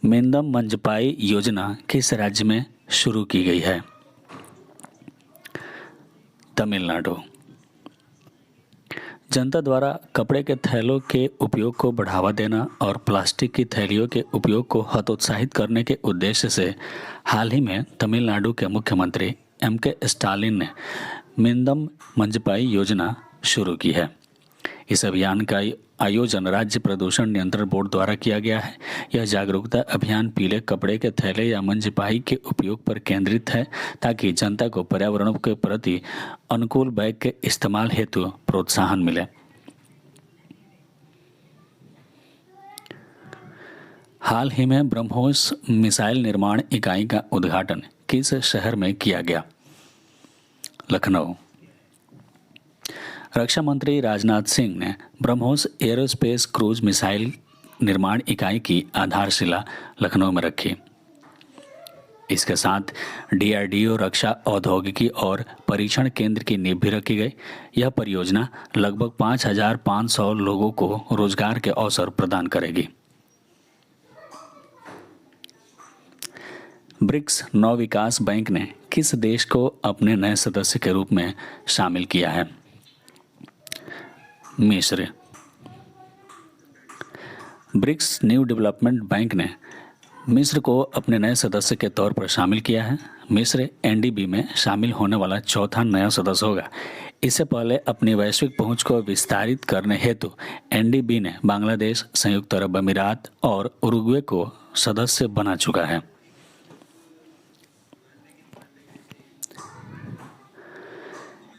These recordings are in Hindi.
मेंदम मंजपाई योजना किस राज्य में शुरू की गई है? तमिलनाडु। जनता द्वारा कपड़े के थैलों के उपयोग को बढ़ावा देना और प्लास्टिक की थैलियों के उपयोग को हतोत्साहित करने के उद्देश्य से हाल ही में तमिलनाडु के मुख्यमंत्री एम.के. स्टालिन ने मेंदम मंजपाई योजना शुरू की है। इस अभियान का आयोजन राज्य प्रदूषण नियंत्रण बोर्ड द्वारा किया गया है। यह जागरूकता अभियान पीले कपड़े के थैले या मंजपाई के उपयोग पर केंद्रित है ताकि जनता को पर्यावरण के प्रति अनुकूल बैग के इस्तेमाल हेतु प्रोत्साहन मिले। हाल ही में ब्रह्मोस मिसाइल निर्माण इकाई का उद्घाटन किस शहर में किया गया? लखनऊ। रक्षा मंत्री राजनाथ सिंह ने ब्रह्मोस एरोस्पेस क्रूज मिसाइल निर्माण इकाई की आधारशिला लखनऊ में रखी। इसके साथ डीआरडीओ रक्षा औद्योगिकी और परीक्षण केंद्र की नींव भी रखी गई। यह परियोजना लगभग 5,500 लोगों को रोजगार के अवसर प्रदान करेगी। ब्रिक्स नौ विकास बैंक ने किस देश को अपने नए सदस्य के रूप में शामिल किया है? मिस्र। ब्रिक्स न्यू डेवलपमेंट बैंक ने मिस्र को अपने नए सदस्य के तौर पर शामिल किया है। मिस्र एनडीबी में शामिल होने वाला चौथा नया सदस्य होगा। इससे पहले अपनी वैश्विक पहुंच को विस्तारित करने हेतु एनडीबी ने बांग्लादेश, संयुक्त अरब अमीरात और उरुग्वे को सदस्य बना चुका है।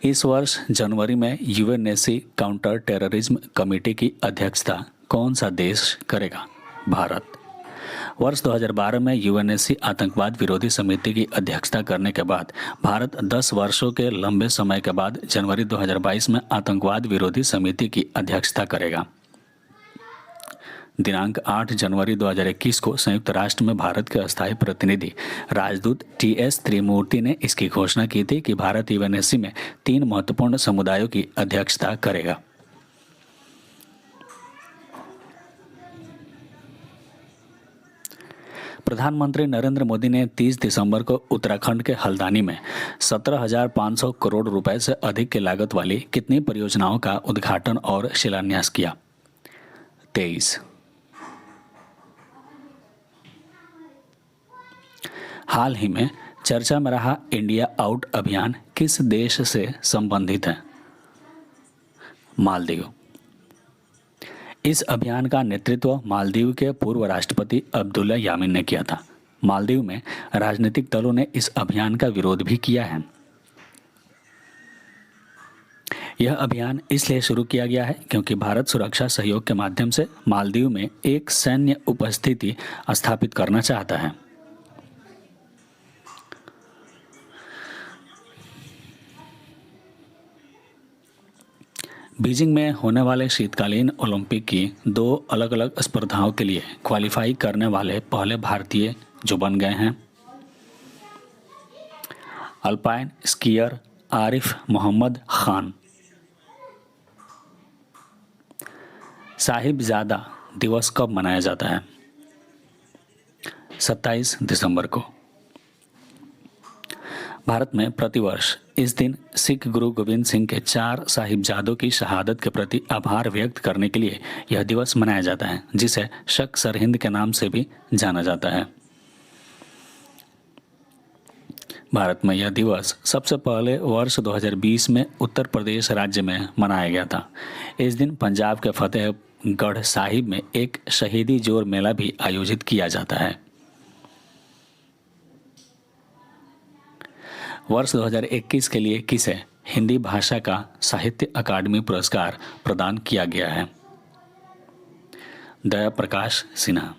इस वर्ष जनवरी में यूएनएससी काउंटर टेररिज्म कमेटी की अध्यक्षता कौन सा देश करेगा? भारत। वर्ष 2012 में यूएनएससी आतंकवाद विरोधी समिति की अध्यक्षता करने के बाद भारत 10 वर्षों के लंबे समय के बाद जनवरी 2022 में आतंकवाद विरोधी समिति की अध्यक्षता करेगा। दिनांक 8 जनवरी 2021 को संयुक्त राष्ट्र में भारत के अस्थायी प्रतिनिधि राजदूत टी.एस. त्रिमूर्ति ने इसकी घोषणा की थी कि भारत यूएनएससी में 3 महत्वपूर्ण समुदायों की अध्यक्षता करेगा। प्रधानमंत्री नरेंद्र मोदी ने 30 दिसंबर को उत्तराखंड के हल्द्वानी में 17,500 करोड़ रुपए से अधिक की लागत वाली कितनी परियोजनाओं का उद्घाटन और शिलान्यास किया? 23। हाल ही में चर्चा में रहा इंडिया आउट अभियान किस देश से संबंधित है? मालदीव। इस अभियान का नेतृत्व मालदीव के पूर्व राष्ट्रपति अब्दुल्ला यामीन ने किया था। मालदीव में राजनीतिक दलों ने इस अभियान का विरोध भी किया है। यह अभियान इसलिए शुरू किया गया है क्योंकि भारत सुरक्षा सहयोग के माध्यम से मालदीव में एक सैन्य उपस्थिति स्थापित करना चाहता है। बीजिंग में होने वाले शीतकालीन ओलंपिक की 2 अलग अलग स्पर्धाओं के लिए क्वालिफाई करने वाले पहले भारतीय जो बन गए हैं। Alpine skier Arif Mohammad Khan. साहिबजादा दिवस कब मनाया जाता है? 27 दिसंबर को। भारत में प्रतिवर्ष इस दिन सिख गुरु गोविंद सिंह के 4 साहिबजादों की शहादत के प्रति आभार व्यक्त करने के लिए यह दिवस मनाया जाता है, जिसे शक सरहिंद के नाम से भी जाना जाता है। भारत में यह दिवस सबसे पहले वर्ष 2020 में उत्तर प्रदेश राज्य में मनाया गया था। इस दिन पंजाब के फतेहगढ़ साहिब में एक शहीदी जोर मेला भी आयोजित किया जाता है। वर्ष 2021 के लिए किसे हिंदी भाषा का साहित्य अकादमी पुरस्कार प्रदान किया गया है? दया प्रकाश सिन्हा।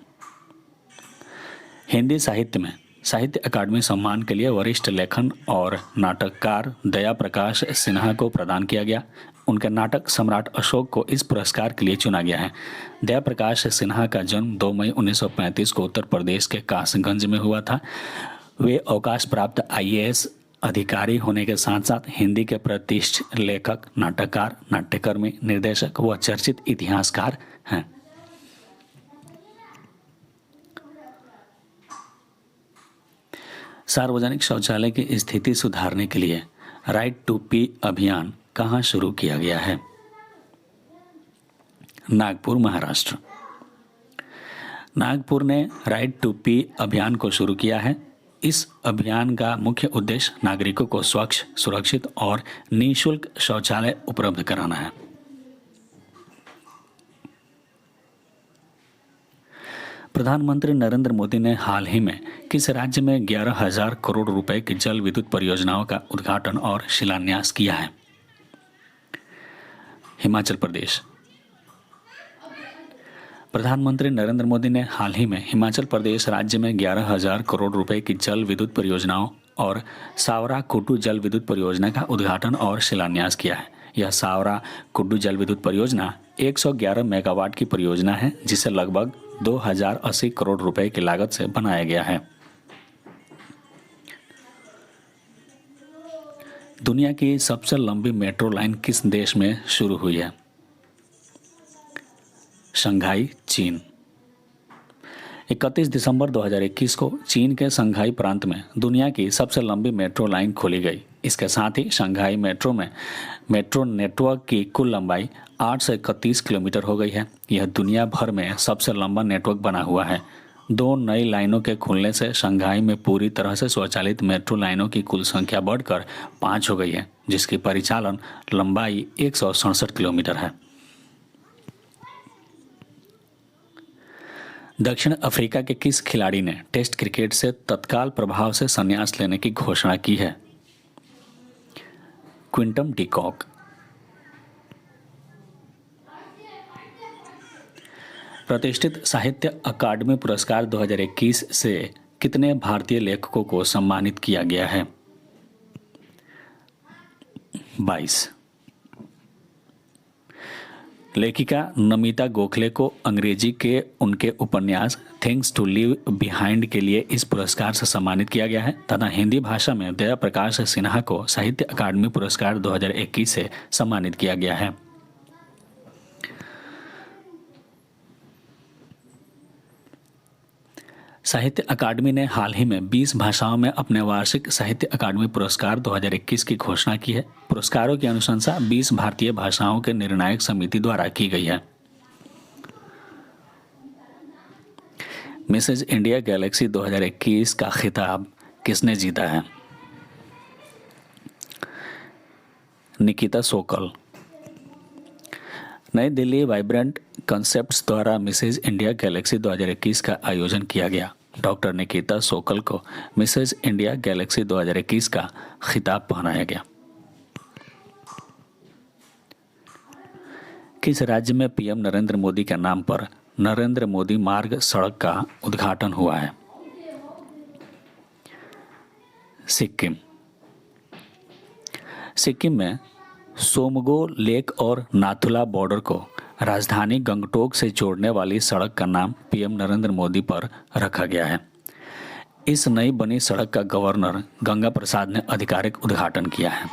हिंदी साहित्य में साहित्य अकादमी सम्मान के लिए वरिष्ठ लेखन और नाटककार दया प्रकाश सिन्हा को प्रदान किया गया। उनके नाटक सम्राट अशोक को इस पुरस्कार के लिए चुना गया है। दया प्रकाश सिन्हा का जन्म 2 मई 1935 को उत्तर प्रदेश के कासगंज में हुआ था। वे अवकाश प्राप्त IAS अधिकारी होने के साथ साथ हिंदी के प्रतिष्ठित लेखक, नाटककार, नाट्यकर्मी, निर्देशक व चर्चित इतिहासकार हैं। सार्वजनिक शौचालय की स्थिति सुधारने के लिए राइट टू पी अभियान कहाँ शुरू किया गया है? नागपुर, महाराष्ट्र। नागपुर ने राइट टू पी अभियान को शुरू किया है। इस अभियान का मुख्य उद्देश्य नागरिकों को स्वच्छ, सुरक्षित और निःशुल्क शौचालय उपलब्ध कराना है। प्रधानमंत्री नरेंद्र मोदी ने हाल ही में किस राज्य में 11,000 करोड़ रुपए की जल विद्युत परियोजनाओं का उद्घाटन और शिलान्यास किया है? हिमाचल प्रदेश। प्रधानमंत्री नरेंद्र मोदी ने हाल ही में हिमाचल प्रदेश राज्य में 11,000 करोड़ रुपए की जल विद्युत परियोजनाओं और सावरा कुड्डू जल विद्युत परियोजना का उद्घाटन और शिलान्यास किया है। यह सावरा कुड्डू जल विद्युत परियोजना 111 मेगावाट की परियोजना है, जिसे लगभग 2,080 करोड़ रुपए की लागत से बनाया गया है। दुनिया की सबसे लंबी मेट्रो लाइन किस देश में शुरू हुई है? शंघाई, चीन। 31 दिसंबर 2021 को चीन के शंघाई प्रांत में दुनिया की सबसे लंबी मेट्रो लाइन खोली गई। इसके साथ ही शंघाई मेट्रो में मेट्रो नेटवर्क की कुल लंबाई 831 किलोमीटर हो गई है। यह दुनिया भर में सबसे लंबा नेटवर्क बना हुआ है। 2 नई लाइनों के खुलने से शंघाई में पूरी तरह से स्वचालित मेट्रो लाइनों की कुल संख्या बढ़कर 5 हो गई है, जिसकी परिचालन लंबाई 167 किलोमीटर है। दक्षिण अफ्रीका के किस खिलाड़ी ने टेस्ट क्रिकेट से तत्काल प्रभाव से संन्यास लेने की घोषणा की है? Quinton de Kock. प्रतिष्ठित साहित्य अकादमी पुरस्कार 2021 से कितने भारतीय लेखकों को सम्मानित किया गया है? 22। लेखिका नमिता गोखले को अंग्रेजी के उनके उपन्यास थिंग्स टू लीव बिहाइंड के लिए इस पुरस्कार से सम्मानित किया गया है तथा हिंदी भाषा में दया प्रकाश सिन्हा को साहित्य अकादमी पुरस्कार 2021 से सम्मानित किया गया है। साहित्य अकादमी ने हाल ही में 20 भाषाओं में अपने वार्षिक साहित्य अकादमी पुरस्कार 2021 की घोषणा की है। पुरस्कारों की अनुशंसा 20 भारतीय भाषाओं के निर्णायक समिति द्वारा की गई है। मिसेज इंडिया गैलेक्सी 2021 का खिताब किसने जीता है? निकिता सोकल। नई दिल्ली वाइब्रेंट कॉन्सेप्ट्स द्वारा मिसेज इंडिया गैलेक्सी 2021 का आयोजन किया गया। डॉक्टर निकिता सोकल को मिसेज इंडिया गैलेक्सी 2021 का खिताब पहनाया गया। किस राज्य में पीएम नरेंद्र मोदी के नाम पर नरेंद्र मोदी मार्ग सड़क का उद्घाटन हुआ है? सिक्किम। सिक्किम में सोमगो लेक और नाथुला बॉर्डर को राजधानी गंगटोक से जोड़ने वाली सड़क का नाम पीएम नरेंद्र मोदी पर रखा गया है। इस नई बनी सड़क का गवर्नर गंगा प्रसाद ने आधिकारिक उद्घाटन किया है।